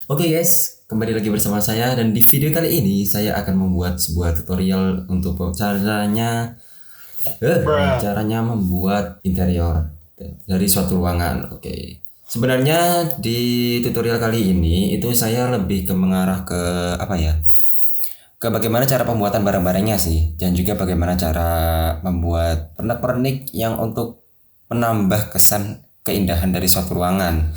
Oke guys, kembali lagi bersama saya dan di video kali ini saya akan membuat sebuah tutorial untuk caranya membuat interior dari suatu ruangan. Oke. Sebenarnya di tutorial kali ini itu saya lebih ke mengarah ke apa ya? Ke bagaimana cara pembuatan barang-barangnya sih, dan juga bagaimana cara membuat pernak-pernik yang untuk menambah kesan keindahan dari suatu ruangan.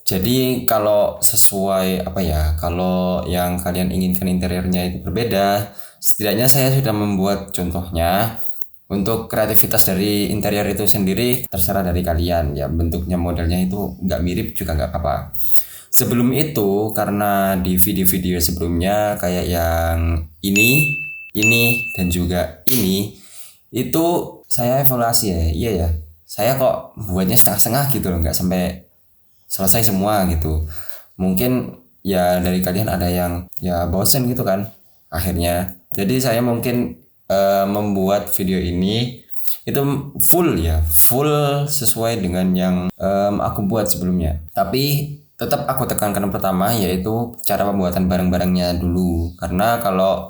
Jadi kalau sesuai apa ya, kalau yang kalian inginkan interiornya itu berbeda, setidaknya saya sudah membuat contohnya. Untuk kreativitas dari interior itu sendiri terserah dari kalian ya, bentuknya modelnya itu nggak mirip juga nggak apa-apa. Sebelum itu karena di video-video sebelumnya kayak yang ini dan juga ini itu saya evaluasi ya, iya ya. Saya kok buatnya setengah-setengah gitu loh, nggak sampai selesai semua gitu. Mungkin ya dari kalian ada yang ya bosen gitu kan akhirnya. Jadi saya mungkin membuat video ini itu full sesuai dengan yang aku buat sebelumnya. Tapi tetap aku tekankan pertama yaitu cara pembuatan barang-barangnya dulu, karena kalau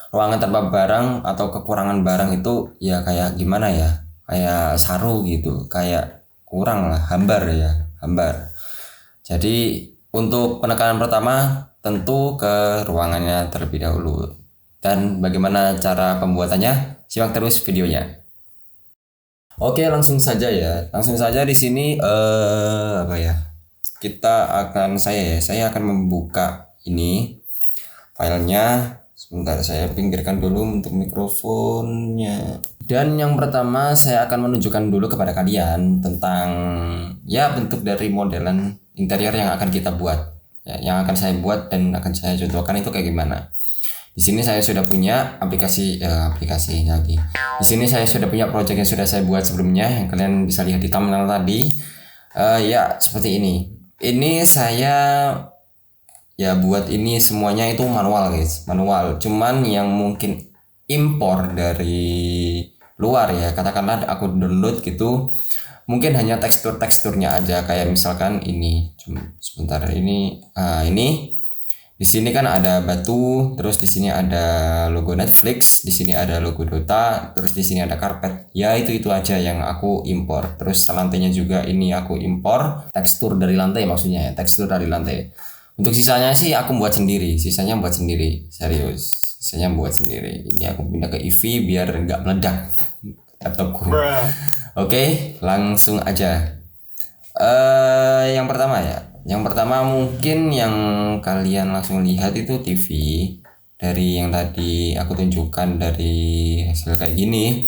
ruangan tanpa barang atau kekurangan barang itu ya kayak gimana ya, kayak saru gitu, kayak kurang lah, hambar. Jadi untuk penekanan pertama tentu ke ruangannya terlebih dahulu. Dan bagaimana cara pembuatannya? Simak terus videonya. Oke, langsung saja ya. Langsung saja di sini apa ya? Saya akan membuka ini filenya. Sebentar, saya pinggirkan dulu untuk mikrofonnya. Dan yang pertama saya akan menunjukkan dulu kepada kalian tentang ya bentuk dari modelan interior yang akan kita buat. Ya, yang akan saya buat dan akan saya contohkan itu kayak gimana. Di sini saya sudah punya aplikasi lagi. Di sini saya sudah punya project yang sudah saya buat sebelumnya yang kalian bisa lihat di thumbnail tadi. Ya seperti ini. Ini saya ya buat ini semuanya itu manual guys, manual. Cuman yang mungkin impor dari luar ya, katakanlah aku download gitu, mungkin hanya teksturnya aja, kayak misalkan ini. Sebentar, ini di sini kan ada batu, terus di sini ada logo Netflix, di sini ada logo Dota, terus di sini ada karpet. Ya itu aja yang aku impor. Terus lantainya juga ini aku impor, tekstur dari lantai maksudnya ya, tekstur dari lantai. Untuk sisanya sih aku buat sendiri, serius. Sisanya buat sendiri. Ini aku pindah ke EV biar nggak meledak laptopku. Oke, langsung aja. Yang pertama ya. Yang pertama mungkin yang kalian langsung lihat itu TV dari yang tadi aku tunjukkan dari hasil kayak gini.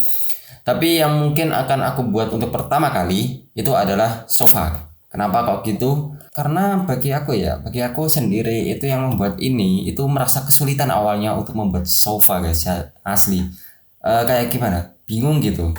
Tapi yang mungkin akan aku buat untuk pertama kali itu adalah sofa. Kenapa kok gitu? Karena bagi aku sendiri itu yang membuat ini itu merasa kesulitan awalnya untuk membuat sofa guys ya, asli. Kayak gimana? Bingung gitu.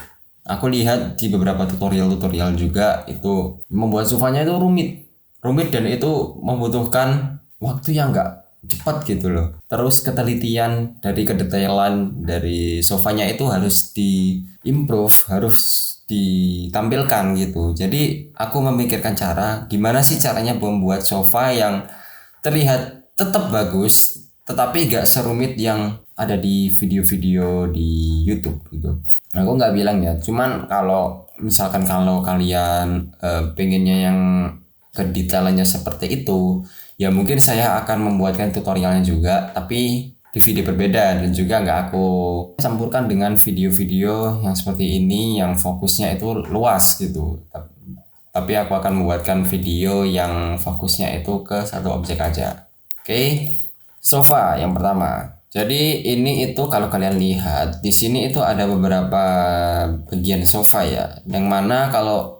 Aku lihat di beberapa tutorial juga itu membuat sofanya itu rumit dan itu membutuhkan waktu yang enggak cepat gitu loh. Terus ketelitian dari kedetailan dari sofanya itu harus diimprove, harus ditampilkan gitu. Jadi aku memikirkan cara gimana sih caranya membuat sofa yang terlihat tetap bagus tetapi gak serumit yang ada di video-video di YouTube gitu. Aku nggak bilang ya, cuman kalau misalkan kalau kalian pengennya yang kedetailannya seperti itu, ya mungkin saya akan membuatkan tutorialnya juga, tapi di video berbeda dan juga nggak aku campurkan dengan video-video yang seperti ini yang fokusnya itu luas gitu. Tapi aku akan membuatkan video yang fokusnya itu ke satu objek aja. Oke, sofa yang pertama. Jadi ini itu kalau kalian lihat di sini itu ada beberapa bagian sofa ya, yang mana kalau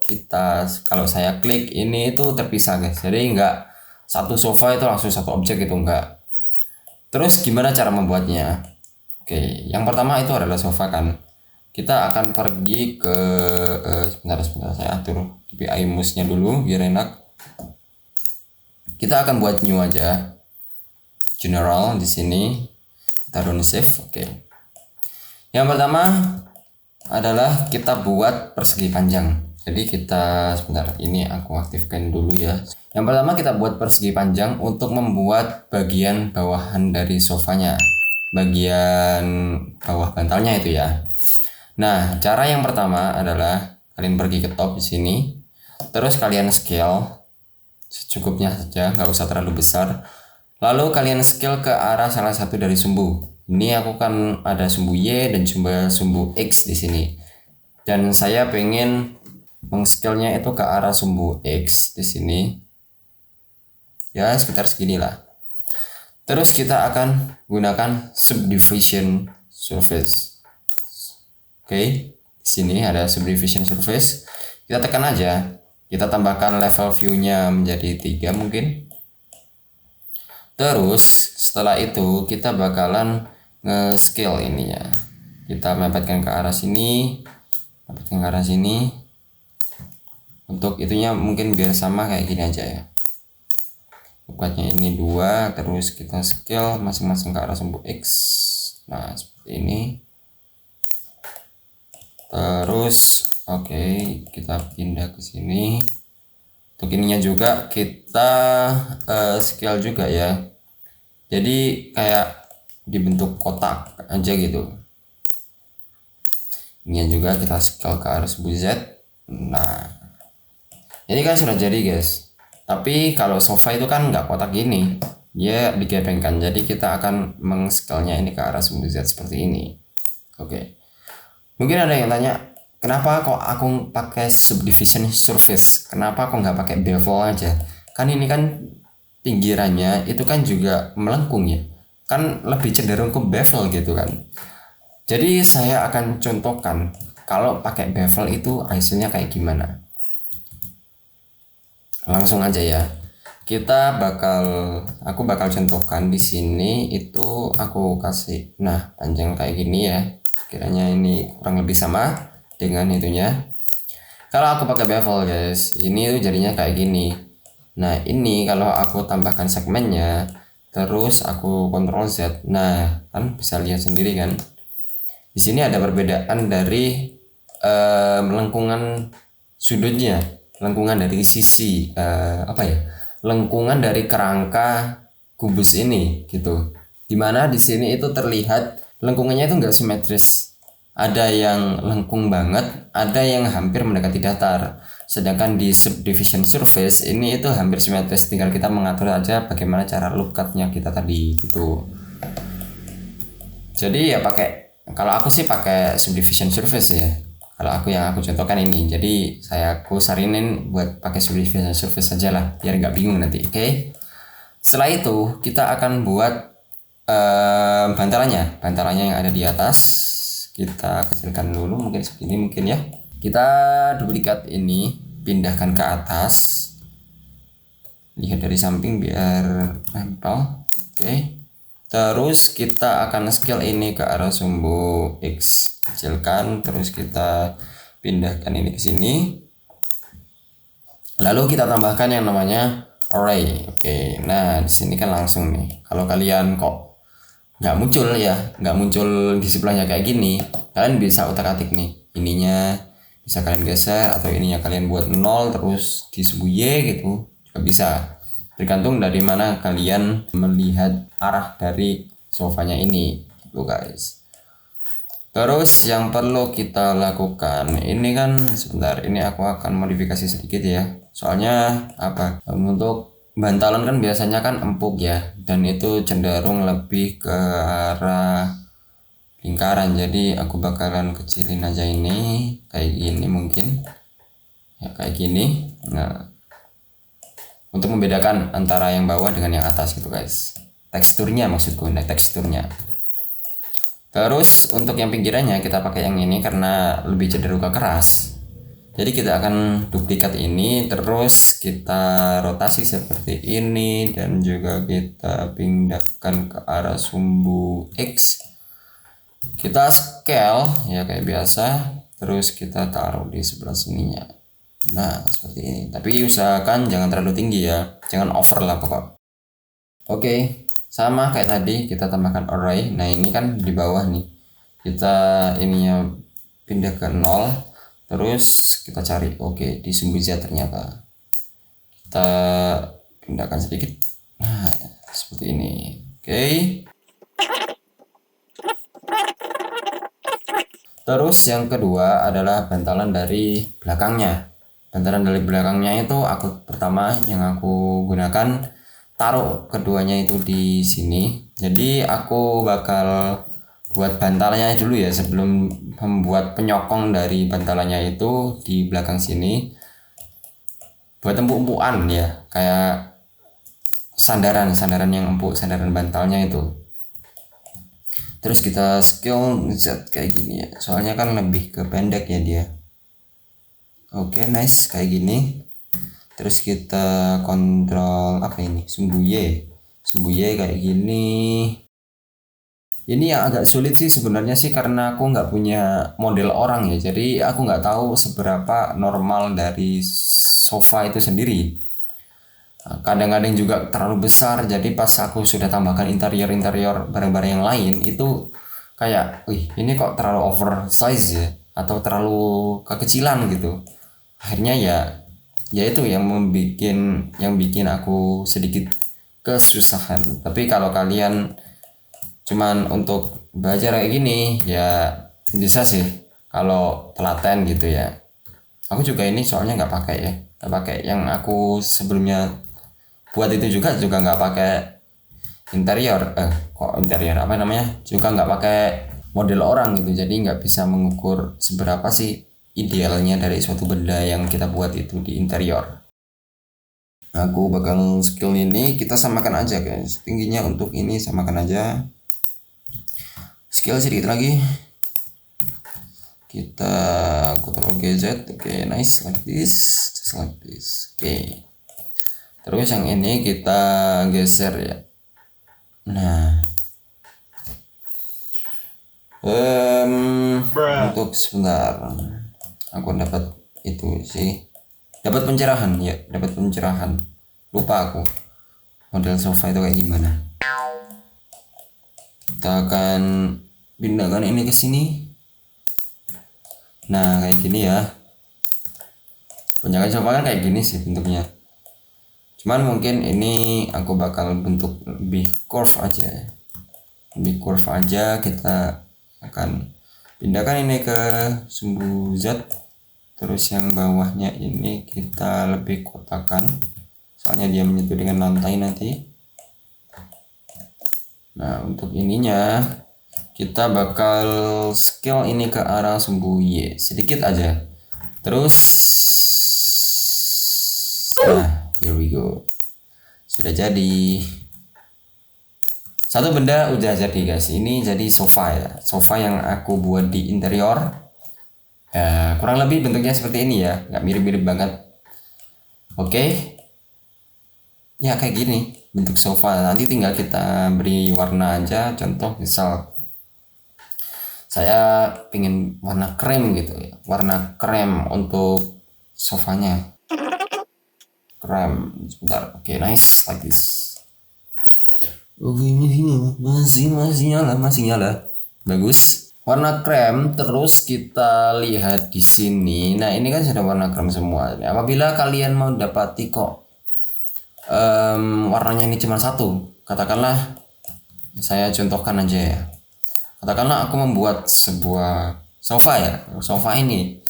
saya klik ini itu terpisah guys. Jadi nggak satu sofa itu langsung satu objek itu enggak. Terus gimana cara membuatnya? Oke, yang pertama itu adalah sofa kan. Kita akan pergi ke sebentar saya atur DPI mouse-nya dulu biar enak. Kita akan buat new aja. General di sini. Taruh save. Oke. Yang pertama adalah kita buat persegi panjang. Jadi kita sebentar, ini aku aktifkan dulu ya. Yang pertama kita buat persegi panjang untuk membuat bagian bawahan dari sofanya, bagian bawah bantalnya itu ya. Nah, cara yang pertama adalah kalian pergi ke top di sini, terus kalian scale secukupnya saja, nggak usah terlalu besar. Lalu kalian scale ke arah salah satu dari sumbu. Ini aku kan ada sumbu Y dan sumbu X di sini. Dan saya pengen mengscale-nya itu ke arah sumbu X di sini. Ya, sekitar seginilah. Terus kita akan gunakan subdivision surface. Oke, di sini ada subdivision surface. Kita tekan aja. Kita tambahkan level view-nya menjadi 3 mungkin. Terus setelah itu kita bakalan nge-scale ininya. Kita mepetkan ke arah sini, mepetkan ke arah sini. Untuk itunya mungkin biar sama kayak gini aja ya. Ukatnya ini 2, terus kita scale masing-masing ke arah sumbu X. Nah, seperti ini. Terus oke, kita pindah ke sini. Untuk ininya juga kita scale juga ya. Jadi kayak dibentuk kotak aja gitu. Ini juga kita scale ke arah sumbu Z. Nah, ini kan sudah jadi guys. Tapi kalau sofa itu kan nggak kotak gini, dia digepengkan. Jadi kita akan mengscale-nya ini ke arah sumbu Z seperti ini. Oke. Mungkin ada yang tanya, kenapa kok aku pakai subdivision surface? Kenapa aku nggak pakai bevel aja? Kan ini kan pinggirannya itu kan juga melengkung ya. Kan lebih cenderung ke bevel gitu kan. Jadi saya akan contohkan kalau pakai bevel itu hasilnya kayak gimana. Langsung aja ya. Aku bakal contohkan di sini itu aku kasih. Nah, panjang kayak gini ya. Kiranya ini kurang lebih sama dengan itunya. Kalau aku pakai bevel guys, ini tuh jadinya kayak gini. Nah, ini kalau aku tambahkan segmennya, terus aku Ctrl Z. Nah, kan bisa lihat sendiri kan. Di sini ada perbedaan dari lengkungan sudutnya, lengkungan dari sisi lengkungan dari kerangka kubus ini gitu. Dimana di sini itu terlihat lengkungannya itu enggak simetris. Ada yang lengkung banget, ada yang hampir mendekati datar. Sedangkan di subdivision surface ini itu hampir simetris, tinggal kita mengatur aja bagaimana cara look cut-nya kita tadi gitu. Jadi ya kalau aku sih pakai subdivision surface ya. Kalau yang aku contohkan ini, jadi aku sarinin buat pakai subdivision surface saja lah, biar nggak bingung nanti. Oke. Setelah itu kita akan buat bantalannya yang ada di atas. Kita kecilkan dulu, mungkin segini mungkin ya. Kita duplikat ini, pindahkan ke atas. Lihat dari samping biar nempel. Oke. Terus kita akan scale ini ke arah sumbu X, kecilkan, terus kita pindahkan ini ke sini. Lalu kita tambahkan yang namanya array. Oke, nah di sini kan langsung nih. Kalau kalian kok nggak muncul di sebelahnya kayak gini, kalian bisa utak-atik nih. Ininya bisa kalian geser atau ininya kalian buat 0 terus di sumbu Y gitu juga bisa. Tergantung dari mana kalian melihat arah dari sofanya ini gitu guys. Terus yang perlu kita lakukan ini kan sebentar, ini aku akan modifikasi sedikit ya. Soalnya untuk bantalan kan biasanya kan empuk ya, dan itu cenderung lebih ke arah lingkaran. Jadi aku bakalan kecilin aja ini kayak gini mungkin. Ya kayak gini. Nah, untuk membedakan antara yang bawah dengan yang atas gitu guys, teksturnya maksudku, teksturnya. Terus untuk yang pinggirannya kita pakai yang ini karena lebih cenderung ke keras. Jadi kita akan duplikat ini, terus kita rotasi seperti ini, dan juga kita pindahkan ke arah sumbu X. Kita scale ya kayak biasa, terus kita taruh di sebelah sininya. Nah seperti ini, tapi usahakan jangan terlalu tinggi ya, jangan over lah pokok. Oke, sama kayak tadi kita tambahkan array. Nah ini kan di bawah nih, kita ininya pindah ke 0, Terus kita cari, oke, di sumbu Z ternyata. Kita pindahkan sedikit. Nah, seperti ini. Oke. Terus yang kedua adalah bantalan dari belakangnya. Bantalan dari belakangnya itu aku pertama yang aku gunakan, taruh keduanya itu di sini. Jadi aku bakal buat bantalnya dulu ya sebelum membuat penyokong dari bantalannya itu di belakang sini. Buat empuk-empukan ya, kayak sandaran yang empuk, sandaran bantalnya itu. Terus kita skill Z kayak gini ya, soalnya kan lebih ke pendek ya dia. Oke, nice kayak gini. Terus kita kontrol apa ini, sumbu Y kayak gini. Ini yang agak sulit sih sebenarnya sih, karena aku nggak punya model orang ya, jadi aku nggak tahu seberapa normal dari sofa itu sendiri. Kadang-kadang juga terlalu besar, jadi pas aku sudah tambahkan interior barang-barang yang lain itu kayak, wih ini kok terlalu oversize ya, atau terlalu kekecilan gitu. Akhirnya ya itu yang bikin aku sedikit kesusahan. Tapi kalau kalian cuman untuk belajar kayak gini ya bisa sih, kalau telaten gitu ya. Aku juga ini soalnya nggak pakai yang aku sebelumnya buat itu juga nggak pakai interior, kok interior apa namanya, juga nggak pakai model orang gitu, jadi nggak bisa mengukur seberapa sih idealnya dari suatu benda yang kita buat itu di interior. Aku bakal skill ini kita samakan aja guys, tingginya untuk ini samakan aja, skill sedikit lagi, kita Ctrl GZ. Oke, nice, like this, just like this. Oke. Terus yang ini kita geser ya. Nah, untuk sebentar, aku dapat itu sih, dapat pencerahan ya, lupa aku model sofa itu kayak gimana. Kita akan pindahkan ini ke sini. Nah, kayak gini ya. Kebanyakan sofa kan kayak gini sih bentuknya. Cuman mungkin ini aku bakal bentuk lebih curve aja. Kita akan pindahkan ini ke sumbu Z. Terus yang bawahnya ini kita lebih kotakan, soalnya dia menyentuh dengan lantai nanti. Nah, untuk ininya kita bakal scale ini ke arah sumbu Y sedikit aja. Terus nah, here we go. Sudah jadi. Satu benda udah jadi guys. Ini jadi sofa ya. Sofa yang aku buat di interior. Kurang lebih bentuknya seperti ini ya. Nggak mirip-mirip banget. Oke. Ya kayak gini bentuk sofa. Nanti tinggal kita beri warna aja. Contoh misal saya pengen warna krem gitu ya. Warna krem untuk sofanya. Krem sebentar. Oke, nice, like this. Oke, masih nyala, bagus, warna krem. Terus kita lihat di sini. Nah, ini kan sudah warna krem semua. Apabila kalian mau dapati kok warnanya ini cuma satu, katakanlah saya contohkan aja ya, katakanlah aku membuat sebuah sofa ini.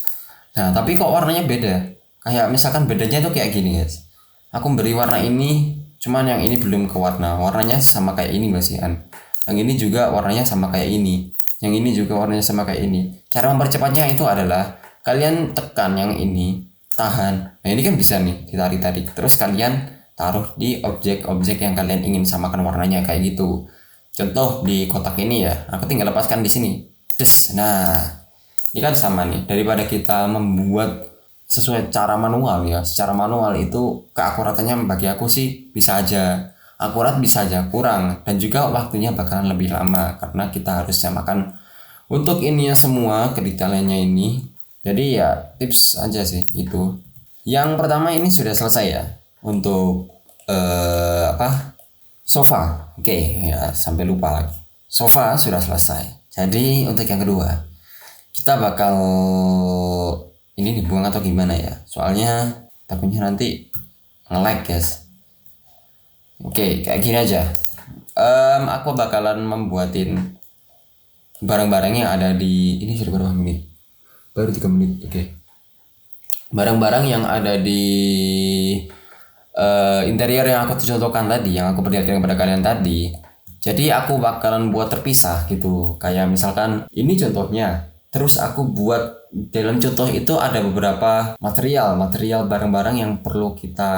Nah, tapi kok warnanya beda, kayak misalkan bedanya itu kayak gini guys. Aku beri warna ini, cuman yang ini belum ke warnanya sama kayak ini masih kan. Yang ini juga warnanya sama kayak ini. Yang ini juga warnanya sama kayak ini. Cara mempercepatnya itu adalah kalian tekan yang ini, tahan. Nah, ini kan bisa nih ditarik-tarik. Terus kalian taruh di objek-objek yang kalian ingin samakan warnanya kayak gitu. Contoh di kotak ini ya, aku tinggal lepaskan di sini. Des. Nah, ini kan sama nih, daripada kita membuat sesuai cara manual ya. Secara manual itu keakuratannya bagi aku sih bisa aja akurat, bisa aja kurang, dan juga waktunya bakalan lebih lama karena kita harus samakan untuk ininya semua, kedetailannya ini. Jadi ya tips aja sih itu. Yang pertama ini sudah selesai ya untuk sofa. Oke, ya sampai lupa lagi. Sofa sudah selesai. Jadi untuk yang kedua kita bakal ini dibuang atau gimana ya, soalnya takutnya nanti nge-lag guys. Oke, kayak gini aja. Aku bakalan membuatin barang-barang yang ada di ini. Sudah berapa menit? Baru 3 menit. Oke. Barang-barang yang ada di interior yang aku contohkan tadi, yang aku perlihatkan kepada kalian tadi. Jadi aku bakalan buat terpisah gitu. Kayak misalkan ini contohnya. Terus aku buat dalam contoh itu ada beberapa material barang-barang yang perlu kita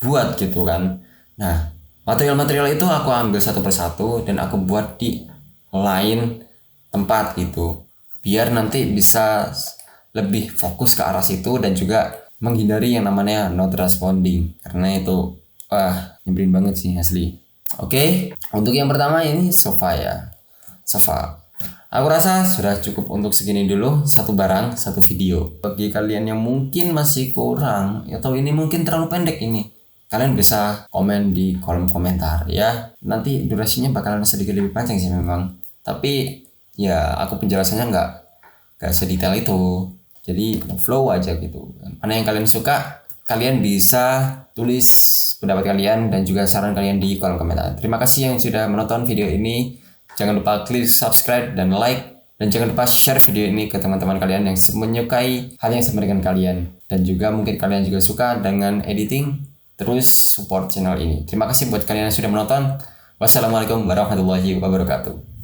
buat gitu kan. Nah, material-material itu aku ambil satu persatu dan aku buat di lain tempat gitu. Biar nanti bisa lebih fokus ke arah situ dan juga menghindari yang namanya not responding, karena itu nyebelin banget sih asli. Oke, untuk yang pertama ini sofa ya. Sofa. Aku rasa sudah cukup untuk segini dulu, satu barang, satu video. Bagi kalian yang mungkin masih kurang atau ini mungkin terlalu pendek ini, kalian bisa komen di kolom komentar ya. Nanti durasinya bakalan sedikit lebih panjang sih memang. Tapi ya aku penjelasannya nggak sedetail itu. Jadi flow aja gitu. Mana yang kalian suka, kalian bisa tulis pendapat kalian dan juga saran kalian di kolom komentar. Terima kasih yang sudah menonton video ini. Jangan lupa klik subscribe dan like. Dan jangan lupa share video ini ke teman-teman kalian yang menyukai hal yang sama dengan kalian. Dan juga mungkin kalian juga suka dengan editing. Terus support channel ini. Terima kasih buat kalian yang sudah menonton. Wassalamualaikum warahmatullahi wabarakatuh.